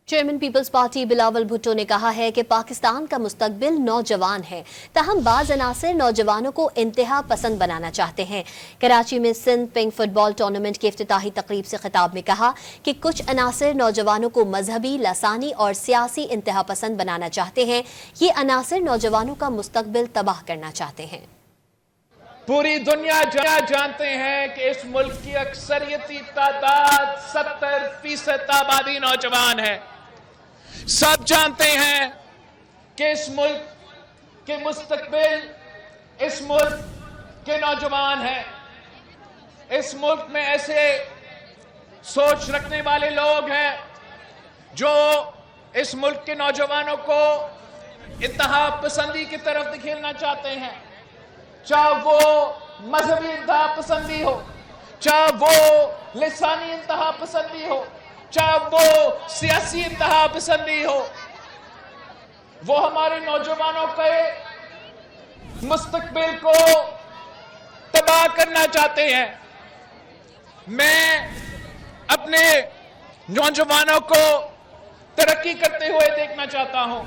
Chairman Peoples Party Bilawal Bhutto نے کہا ہے کہ پاکستان کا مستقبل نوجوان ہے، تاہم بعض عناصر نوجوانوں کو انتہا پسند بنانا چاہتے ہیں۔ کراچی میں سندھ پنک فٹ بال ٹورنامنٹ کی افتتاحی تقریب سے خطاب میں کہا کہ کچھ عناصر نوجوانوں کو مذہبی، لسانی اور سیاسی انتہا پسند بنانا چاہتے ہیں۔ یہ عناصر نوجوانوں کا مستقبل تباہ کرنا چاہتے ہیں۔ پوری دنیا جانتے ہیں کہ اس ملک کی اکثریتی تعداد 70% آبادی نوجوان ہے۔ سب جانتے ہیں کہ اس ملک کے مستقبل اس ملک کے نوجوان ہیں۔ اس ملک میں ایسے سوچ رکھنے والے لوگ ہیں جو اس ملک کے نوجوانوں کو انتہا پسندی کی طرف دھکیلنا چاہتے ہیں، چاہے وہ مذہبی انتہا پسندی ہو، چاہے وہ لسانی انتہا پسندی ہو، چاہے وہ سیاسی انتہا پسندی ہو۔ وہ ہمارے نوجوانوں کے مستقبل کو تباہ کرنا چاہتے ہیں۔ میں اپنے نوجوانوں کو ترقی کرتے ہوئے دیکھنا چاہتا ہوں۔